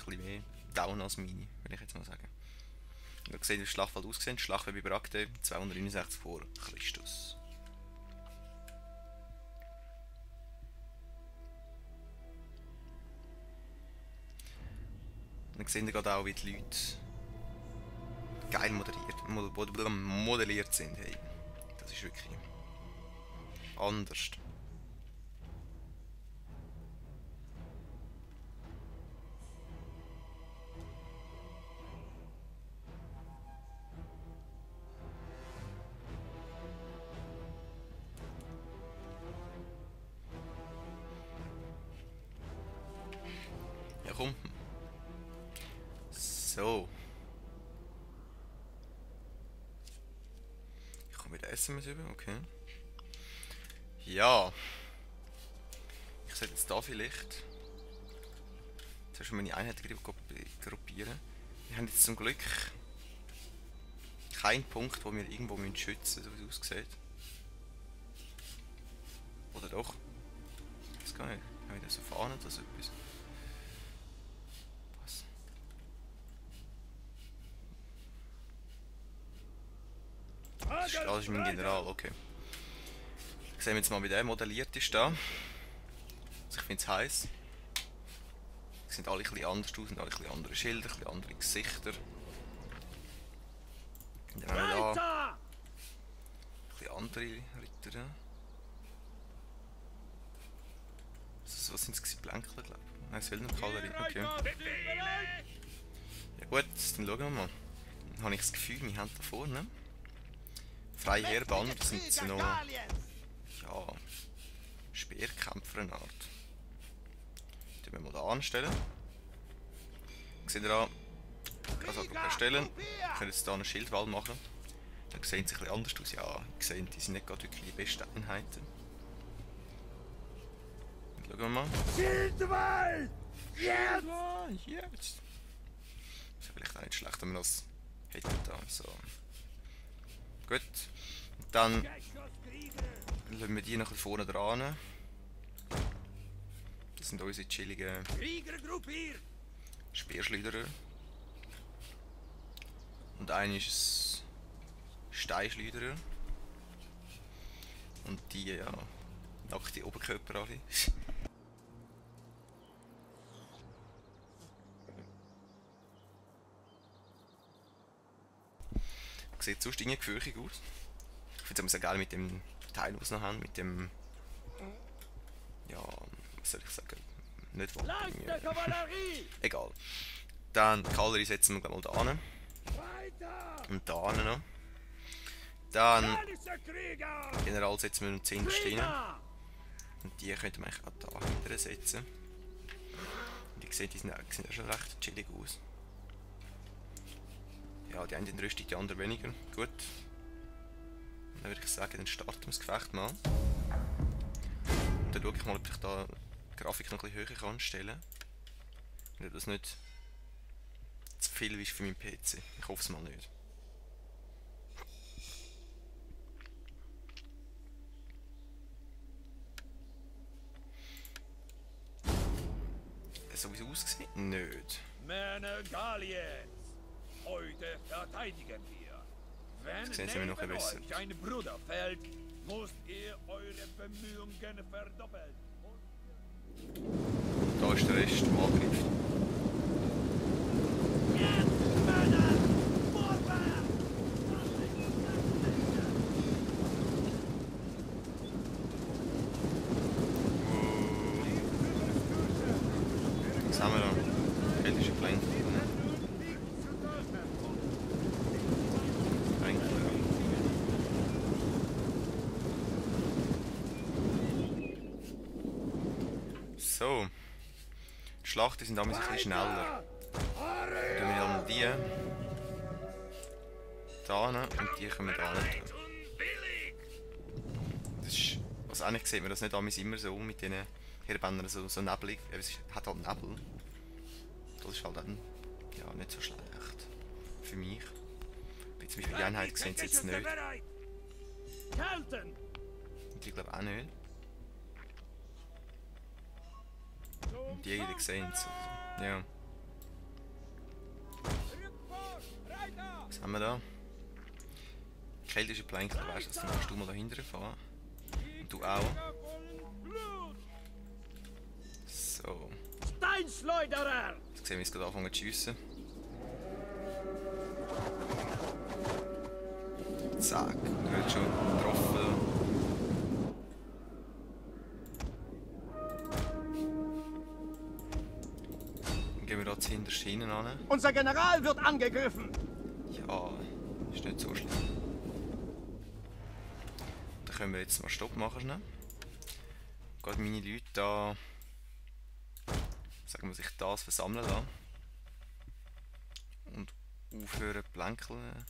bisschen mehr down als meine, würde ich jetzt mal sagen. Wir sehen, wie das Schlachtfeld aussieht. Schlacht bei Bragde 269 vor Christus. Dann sehen wir gerade auch, wie die Leute geil modelliert sind. Hey, das ist wirklich anders. Ja, komm. So. Ich komme mit SMS über, okay. Ja. Ich sollte jetzt da vielleicht zuerst meine Einheiten gruppieren. Wir haben jetzt zum Glück keinen Punkt, wo wir irgendwo schützen müssen, so wie es aussieht. Oder doch? Ich weiß gar nicht. Haben wir da so Fahnen oder so etwas? Was? Das ist mein General, okay. Sehen wir jetzt mal, wie der modelliert ist da. Also ich finde es heiß. Sie sind alle ein bisschen anders aus, sind alle ein bisschen andere Schilder, ein bisschen andere Gesichter. Und dann haben wir da ein bisschen andere Ritter. Was sind es? Blänkler, glaube ich. Nein, Söldnerkavallerie, okay. Ja gut, dann schauen wir mal. Dann habe ich das Gefühl, wir haben da vorne Freiheerbanner, das sind so noch... Ja... Speerkämpfer eine Art. Die wir mal da anstellen. Seht ihr da? Also erstellen. Wir können jetzt hier einen Schildwall machen. Dann sehen sie ein bisschen anders aus. Ja, ihr seht, die sind nicht gerade wirklich die besten Einheiten. Schauen wir mal. Schildwall! Jetzt! Jetzt! Ist ja vielleicht auch nicht schlecht, wenn wir das hätten da. So. Gut. Und dann lassen wir die noch vorne dran. Das sind unsere chilligen Speerschleuderer. Und einer ist ein Steinschleuderer. Und die, ja, nackte Oberkörper alle. Sieht sonst irgendwie gefürchtig aus. Ich finde es sehr geil mit dem Teil, was wir noch haben, mit dem... Ja, was soll ich sagen? Nicht Wappen. Egal. Dann die Kavallerie setzen wir mal da hin. Und da hin noch. Dann General setzen wir noch 10 Stehen. Und die könnte man eigentlich auch da hinterher setzen. Und ich sehe, die sehen auch schon recht chillig aus. Ja, die einen den rüstet, die anderen weniger. Gut. Dann würde ich sagen, dann starten wir das Gefecht mal. Und dann schaue ich mal, ob ich da die Grafik noch ein bisschen höher kann stellen. Und ob das nicht zu viel ist für meinen PC. Ich hoffe es mal nicht. So wie es aussieht? Nicht. Meine Galliens! Heute verteidigen wir. Wenn neben euch ein Bruder fällt, müsst ihr eure Bemühungen verdoppeln. Da ist der Rest, der angreift. Jetzt, Männer! Vorwärts! Was haben wir da? Keltische Pläne. So. Die Schlachten sind damals ein bisschen schneller. Dann tun wir dann die da hin und die können wir da hin. Das ist, also eigentlich sieht man das nicht damals immer so mit diesen Heerbändern so neblig. Es hat halt Nebel. Das ist halt dann ja, nicht so schlecht. Für mich. Wie zum Beispiel die Einheit sehen sie jetzt nicht. Und die glaube auch nicht. Und die sehen es. Ja. Was haben wir da? Keltische Plankel, weißt du, dann kannst du mal dahinter fahren. Und du auch. So. Steinschleuderer! Jetzt sehen wir, wie es gerade anfangen zu schiessen. Zack, du wirst schon getroffen. Dann gehen wir da zu hinter Schienen an. Unser General wird angegriffen! Ja, ist nicht so schlimm. Dann können wir jetzt mal Stopp machen schnell. Gerade meine Leute da, sagen wir, sich das versammeln lassen. Und aufhören plänkeln.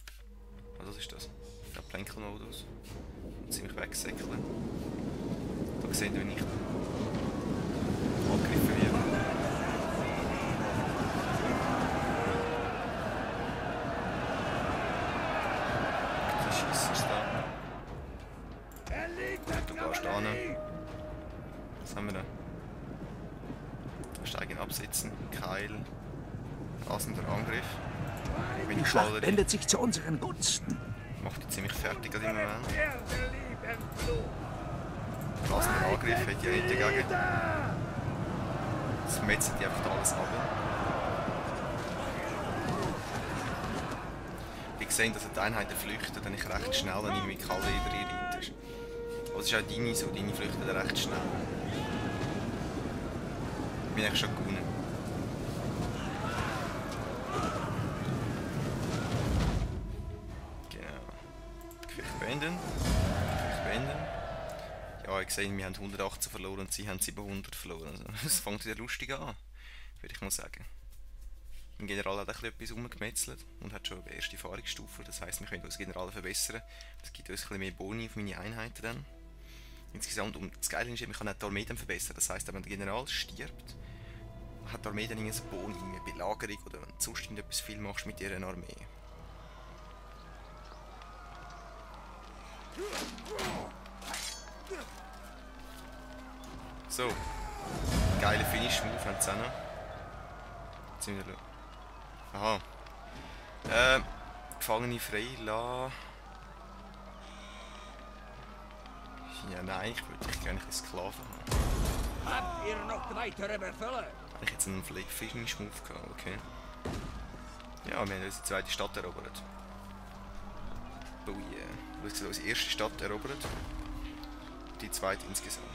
Was ist das? Der Plänkelmodus. Und ziemlich wegsäckeln. Da sehen wir, wie ich angegriffen werde. Der Schiss ist da. Du gehst da hin. Was haben wir da? Steigen absitzen, Keil, rasender Angriff. Die Schlacht wendet sich zu unseren Gunsten. Macht die ziemlich fertig im Moment. Rasender Angriff hat ja nicht dagegen. Das metzelt die einfach alles ab. Ich sehe, dass die Einheiten flüchten, dann ich recht schnell an ihnen mit Kaltleder reinreite. Aber es ist auch deine so, deine flüchten dann recht schnell. Ich bin eigentlich schon gewonnen. Beenden. Ja, ich sehe, wir haben 118 verloren und sie haben 700 verloren. Also, das fängt wieder lustig an, würde ich mal sagen. Mein General hat etwas umgemetzelt und hat schon eine erste Erfahrungsstufe. Das heisst, wir können uns General verbessern. Das gibt uns ein bisschen mehr Boni auf meine Einheiten dann. Insgesamt, und das Geile ist, man kann auch die Armee dann verbessern. Das heisst, wenn der General stirbt, hat die Armee dann ein Boni, eine Belagerung oder wenn du sonst etwas viel machst mit ihrer Armee. So, geile Finish-Move haben sie auch noch. Jetzt sind wir da. Aha. Gefangene freilassen. Ja, nein, ich würde gerne einen Sklaven haben. Habt ihr noch weitere Befehle? Habe ich jetzt einen Finish-Move gehabt, okay. Ja, wir haben unsere zweite Stadt erobert. Oh yeah. Du hast unsere erste Stadt erobert. Die zweite insgesamt.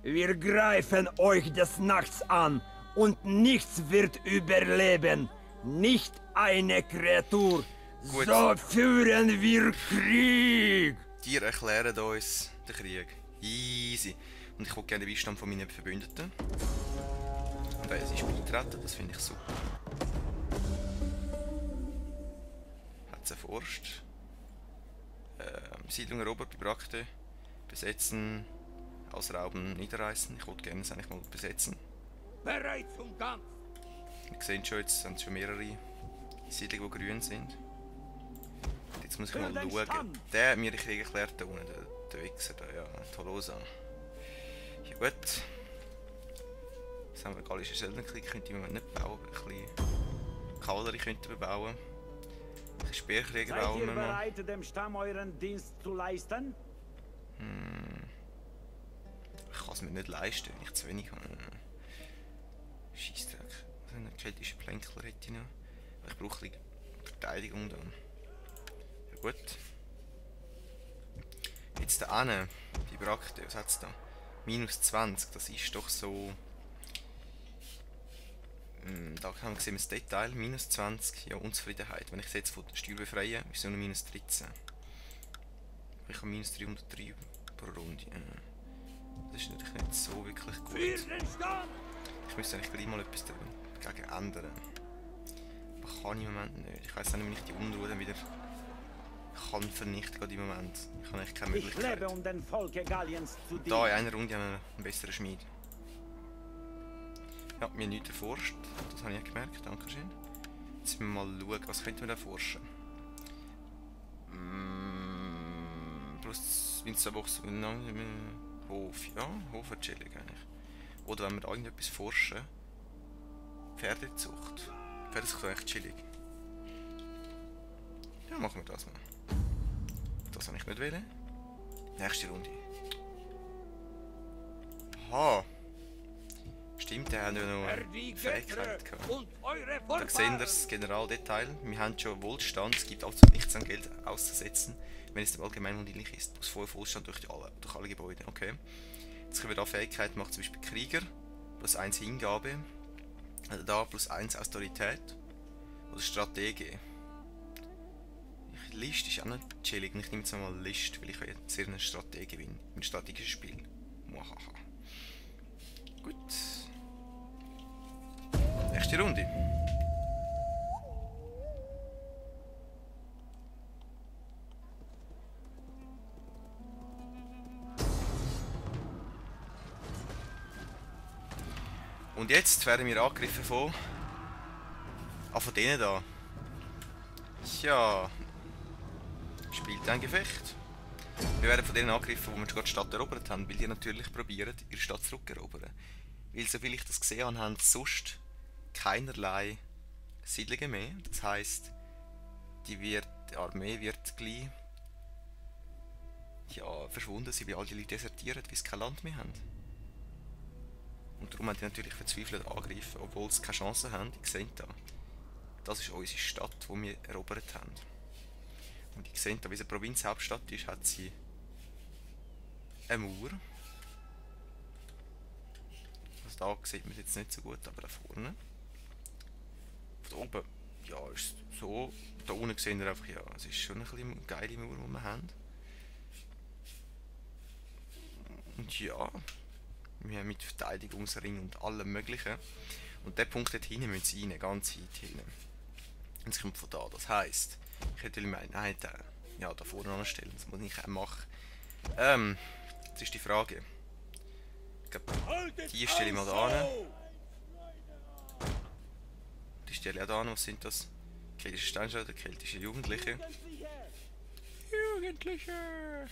Wir greifen euch des Nachts an und nichts wird überleben. Nicht eine Kreatur. Gut. So führen wir Krieg. Die erklären uns den Krieg. Easy. Und ich will gerne den Beistand von meinen Verbündeten. Und es ist beitreten, das finde ich super. Hat es erforscht. Siedlung erobert bei Brakte. Besetzen. Ausrauben, niederreißen. Ich wollte gerne es eigentlich mal besetzen. Bereit zum Kampf! Ihr seht schon, jetzt sind es schon mehrere Siedlungen, die grün sind. Und jetzt muss ich mal schauen. Der hat mir den Krieg erklärt, da unten, der Wichser da, ja, Tolosa. Ja gut. Jetzt haben wir einen gallischen Söldnerkrieg, könnte ich im Moment nicht bauen, aber ein bisschen Kavallerie könnten wir bauen. Ein bisschen Speerkrieger bauen wir mal. Seid ihr bereit, dem Stamm euren Dienst zu leisten? Ich kann es mir nicht leisten, wenn ich zu wenig habe. Scheissdreck. So einen keltischen Plänkler hätte ich noch. Aber ich brauche ein bisschen Verteidigung dann. Ja gut. Jetzt da hinten, die Brakte, was hat es da? Minus 20, das ist doch so... Da haben wir gesehen, das Detail, minus 20, ja, Unzufriedenheit. Wenn ich es jetzt von der Steuer befreie, ist es nur minus 13. Ich habe minus 303 pro Runde. Das ist natürlich nicht so wirklich gut. Ich müsste eigentlich gleich mal etwas dagegen ändern. Aber kann ich im Moment nicht. Ich weiss auch nicht, wie ich die Unruhe dann wieder kann vernichten kann im Moment. Ich habe eigentlich keine Möglichkeit. Ich lebe, um den Volke Galliens zu dienen. Da in einer Runde haben wir einen besseren Schmied. Ja, wir haben nichts erforscht. Das habe ich gemerkt. Dankeschön. Jetzt müssen wir mal schauen, was könnten wir erforschen. Plus Winzerbox Hof, ja, Hof hat chillig eigentlich. Oder wenn wir da irgendetwas forschen, Pferdezucht. Pferdezucht ist eigentlich chillig. Ja, machen wir das mal. Das habe ich nicht wählen. Nächste Runde. Aha. Stimmt, der hat ja noch eine Fähigkeit gehabt. Da sehen wir das Generaldetail. Wir haben schon Wohlstand. Es gibt also nichts an Geld auszusetzen, wenn es dem allgemein undienlich ist. Plus 5 Wohlstand durch alle Gebäude. Okay. Jetzt können wir da Fähigkeiten machen, zum Beispiel Krieger. Plus 1 Hingabe. Also da plus 1 Autorität. Oder Stratege. List ist auch nicht chillig. Ich nehme jetzt mal List, weil ich jetzt sehr eine Stratege bin. Ein strategisches Spiel. Muahaha. Gut. Nächste Runde. Und jetzt werden wir angegriffen von denen da. Tja. Spielt ein Gefecht. Wir werden von denen angegriffen, wo wir gerade die Stadt erobert haben, weil die natürlich probieren, ihre Stadt zurückerobern. Weil, soviel ich das gesehen habe, haben sie sonst keinerlei Siedlungen mehr. Das heisst, die Armee wird gleich verschwunden sein, weil all die Leute desertieren, weil sie kein Land mehr haben. Und darum haben die natürlich verzweifelt angegriffen, obwohl sie keine Chance haben. Ihr seht da. Das ist unsere Stadt, die wir erobert haben. Und ihr seht da, wie es eine Provinzhauptstadt ist, hat sie eine Mauer. Also da sieht man es jetzt nicht so gut, aber da vorne. Von oben, ja, ist es so. Da unten sehen wir einfach, ja, es ist schon ein bisschen eine geile Mauer, die wir haben. Und ja, wir haben mit Verteidigungsring und allem möglichen. Und der Punkt dort hinten müssen sie rein, ganz weit hinten. Und es kommt von da, das heisst, ich hätte meinen, nein, ja, da vorne anstellen, das muss ich auch machen. Jetzt ist die Frage. Ich glaube, die stelle ich mal da an. Die stelle ich auch da an, was sind das? Keltische Steinschleuder, keltische Jugendliche. Jugendliche!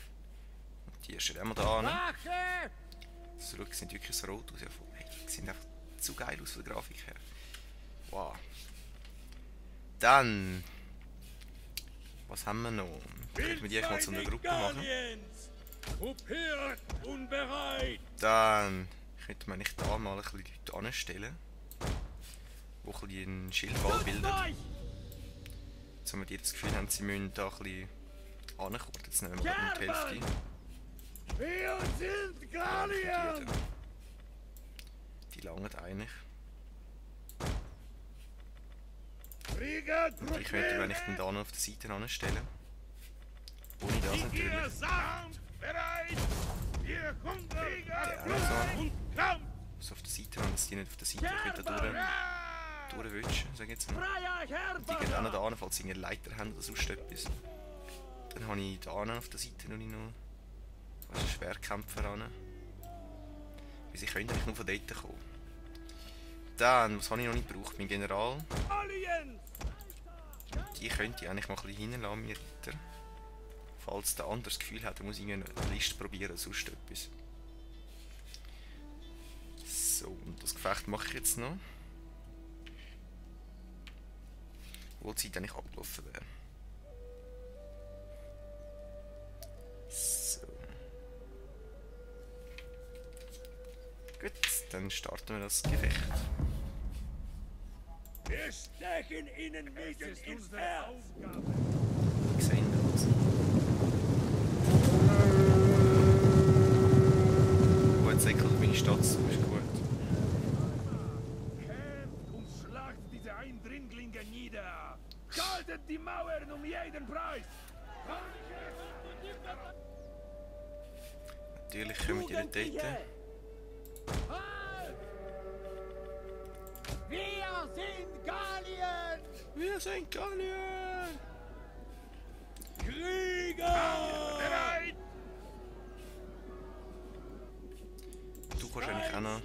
Und die stelle ich auch mal da an. So, schau, die sind wirklich so rot aus. Ja, hey, die sehen einfach zu geil aus von der Grafik her. Wow. Dann. Was haben wir noch? Könnten wir die mal zu einer Gruppe machen? Dann könnte man nicht da mal ein bisschen Leute anstellen, die ein bisschen einen Schildwall bilden. Jetzt haben wir die das Gefühl haben, sie müssen da ein bisschen ankommen. Jetzt nehmen wir gerade die Hälfte. Wir sind Galien! Die langen eigentlich. Und ich könnte, wenn ich den da noch auf der Seite anstellen. Ohne das natürlich. Der auch so auf der Seite an, dass die nicht auf der Seite durchwutschen, sag ich jetzt mal. Und die gehen auch noch da an, falls sie eine Leiter haben oder sonst etwas. Dann habe ich da auf der Seite noch Schwerkämpfer an. Weil sie können eigentlich nur von dort kommen. Dann, was habe ich noch nicht gebraucht? Mein General. Die könnte ich eigentlich mal ein bisschen hinlassen, mir Ritter. Falls der andere das Gefühl hat, er muss eine Liste probieren oder sonst etwas. So, und das Gefecht mache ich jetzt noch. Wo die Zeit eigentlich abgelaufen wäre. So. Gut, dann starten wir das Gefecht. Wir stechen ihnen mitten ins Herz. Ich sehe das. Gut, säckelt meine Stadt, so ist gut. Kämpft und schlagt diese Eindringlinge nieder. Haltet die Mauern um jeden Preis. Natürlich kommen die nicht dort. Wir sind Gallien! Wir sind Gallien! Krieger! Bereit! Du kannst eigentlich auch noch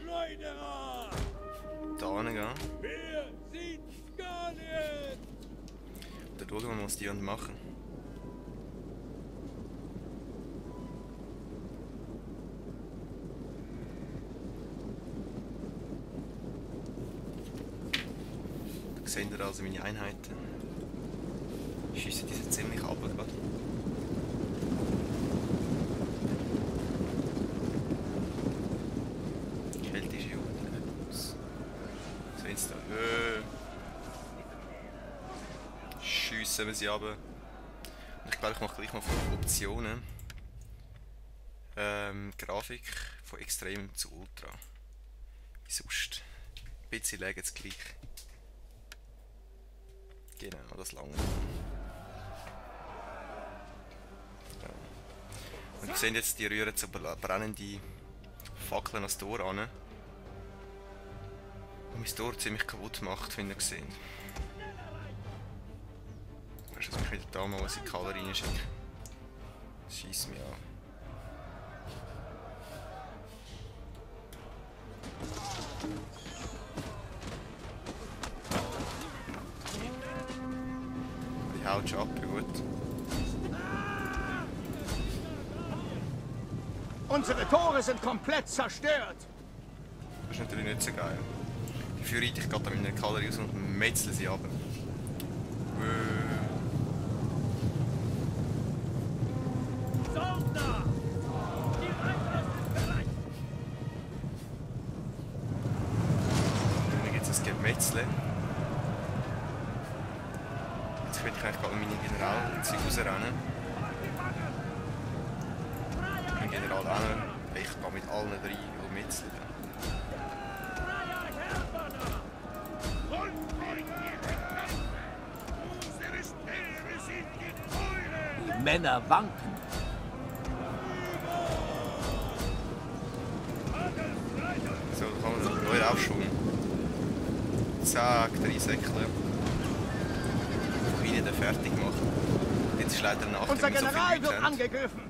da hingehen. Wir sind Gallien! Dann schauen wir mal, was die machen. Seht ihr also meine Einheiten? Schiessen diese ziemlich ab gerade. Kälte ist hier unten. Seht ihr da? Schiessen wir sie runter. Und ich glaube, ich mache gleich noch von Optionen. Grafik von Extrem zu Ultra. Wie sonst. Ein bisschen lag jetzt gleich. Genau, das lange. Ja. Und wir sehen jetzt, die rühren so brennende Fackeln ans Tor an. Und mein Tor ziemlich kaputt macht, wie ihr seht. Weißt du, dass ich wieder da mal in die Kalle reinschicke? Das scheisst mich an. Die haut schon ab, ja gut. Unsere Tore sind komplett zerstört. Das ist natürlich nicht so geil. Dafür reite ich gerade an meiner Kalle raus und metzle sie ab. Gemetzle. Jetzt will ich eigentlich gerade meine Generalzüge rausrennen. Mein General auch. Ich gehe mit allen drei und metzeln. Die Männer wanken. So, da kann man neu aufschwungen. Zack, 3 Säckchen. Von hinten fertig machen. Jetzt ist leider nach, Unser General wird angegriffen.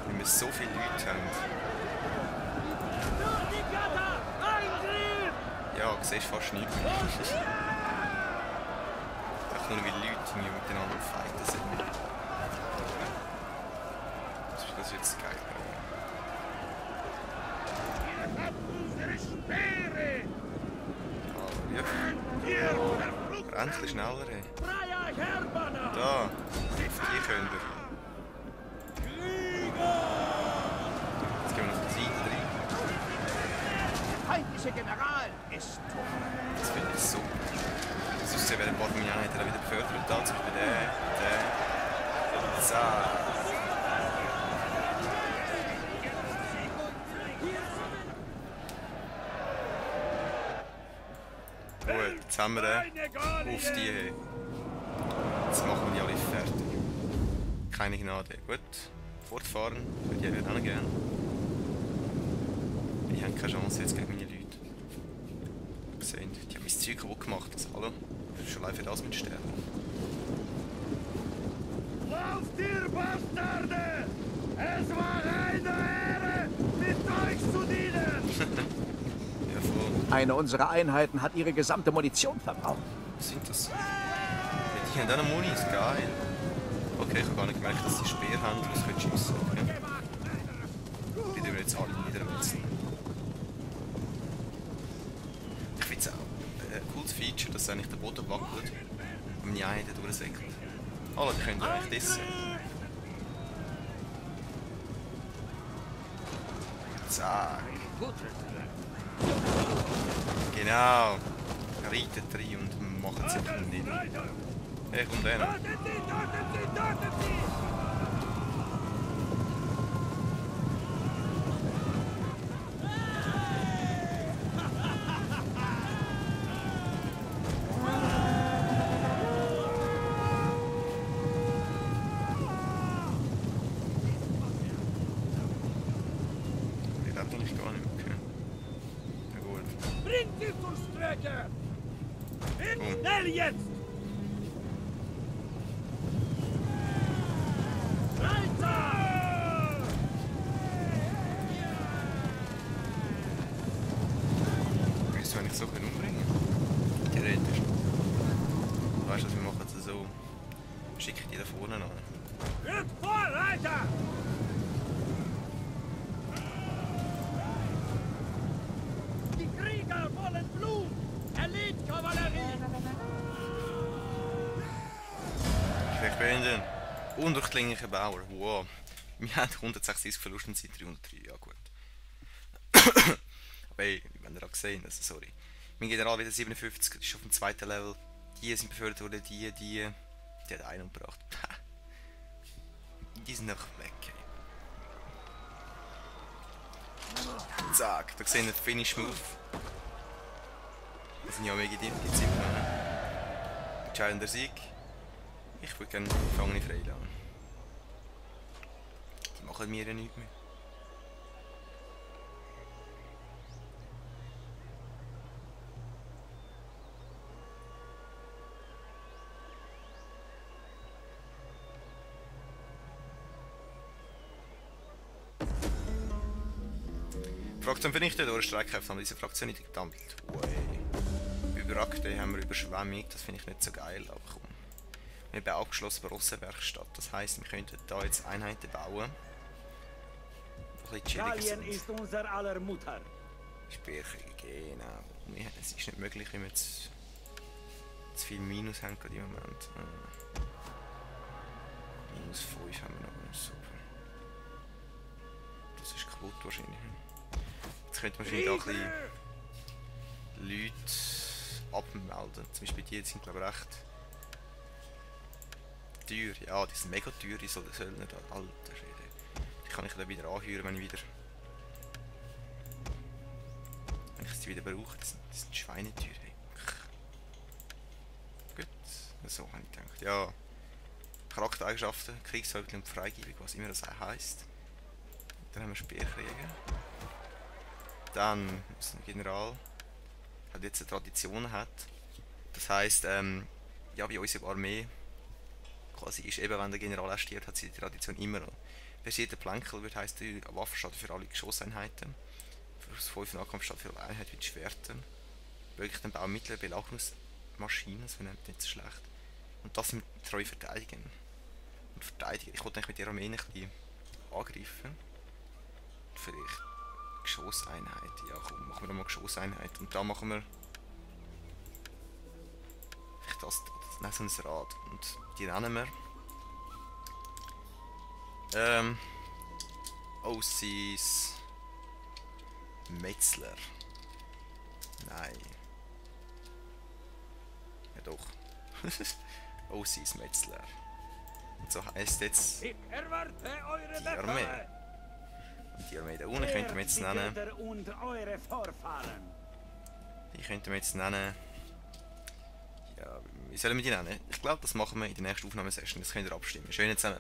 Weil wir so viele Leute haben. Ja, du siehst fast nichts mehr. Einfach nur, weil Leute miteinander fighten sind. Das ist jetzt geil. Ja. Endlich schneller, ey. Da, die könnt ihr. Jetzt gehen wir auf die Seite rein. Der feindliche General ist tot. Das finde ich super. Sonst werden ein paar von meinen Einheiten wieder befördert. Da zum Beispiel der. Zack. Gut, jetzt haben wir den auf die. Jetzt machen wir die alle fertig. Keine Gnade. Gut, fortfahren. Würde ich auch gerne. Ich habe keine Chance jetzt gegen meine Leute. Gesehen, die haben mein Zeug kaputt gemacht. Also, hallo? Schon live für das mit Sterben. Lauft ihr Bastarde! Es war eine Ehre, mit euch zu dienen! Ja, voll. Eine unserer Einheiten hat ihre gesamte Munition verbraucht. Was sind das? Ja, die haben auch noch Muni, ist geil. Okay, ich habe gar nicht gemerkt, dass sie Speer haben, was können schiessen. Okay. Die tun wir jetzt alle niedermetzen. Ich finde es auch ein cooles Feature, dass eigentlich der Boden wackelt und meine Einheiten durchsäckelt. Alle können eigentlich das sehen. Zack. Genau. Reitet rein und machen sich nicht. Hey, kommt der noch. Die hat eigentlich gar nicht mehr. Na gut. Bringt die zur Strecke! Schnell jetzt! Willst du eigentlich so umbringen? Theoretisch. Weißt du, wir machen es so. Schicke ich die da vorne an. Rückt vor, Reiter! Die Krieger wollen Blut! Ich bin undurchdringliche Bauer. Wow. Wir haben 136 Verluste und sind 303. Ja gut. Aber hey, wir haben ja gesehen, also sorry. Mein General wieder 57, ist auf dem zweiten Level. Die sind befördert worden, die hat einen umgebracht. Die sind einfach weg. Hey. Zack, da sehen wir den Finish Move. Das sind ja mega die immer. Entscheidender Sieg. Ich würde gerne Gefangene freilassen. Die machen mir ja nichts mehr. Fraktion vernichtet, eure Streitkräfte haben diese Fraktion nicht gedampft. Überakte haben wir Überschwemmung, das finde ich nicht so geil, aber komm. Wir haben auch geschlossen Brossenwerkstatt, das heisst, wir könnten da jetzt Einheiten bauen. Gallien ist unser aller Mutter. Speerkrieg, genau. Es ist nicht möglich, wenn wir jetzt zu viel Minus haben gerade im Moment. Minus 5 haben wir noch, super. Das ist kaputt wahrscheinlich. Jetzt könnte man wahrscheinlich auch ein bisschen Leute abmelden. Zum Beispiel die sind glaube ich recht teuer. Ja, die sind mega teuer, die Söldner da. Alter Schwede. Die kann ich dann wieder anhören, wenn ich sie wieder brauche. Die sind schweineteuer. Gut, so habe ich gedacht. Ja. Charaktereigenschaften, Kriegshäuptling und Freigebung, was immer das heisst. Dann haben wir Speerkrieger. Dann ist ein General, der jetzt eine Tradition hat. Das heisst, ja, wie unsere Armee quasi ist, eben wenn der General erstiert, hat sie die Tradition immer noch. Versierter Plänkel wird heisst, die Waffenstadt für alle Geschosseinheiten. Für das 5 Nahkampfstadt für alle Einheiten mit Schwertern. Wirklich den Bau mittlerer Belagerungsmaschinen, das wäre nicht so schlecht. Und das mit treu verteidigen. Und verteidigen. Ich wollte eigentlich mit der Armee ein bisschen angreifen. Vielleicht Geschosseinheit. Ja komm, machen wir doch mal Geschosseinheit. Und da machen wir vielleicht das so ein Rad. Und die nennen wir Ossis Metzler. Nein. Ja doch. Ossis Metzler. Und so heisst jetzt die Armee. Und die Armee da unten könnten wir jetzt nennen. Die könnten wir jetzt nennen. Ja, wie sollen wir die nennen? Ich glaube, das machen wir in der nächsten Aufnahmesession. Das könnt ihr abstimmen. Schönen zusammen.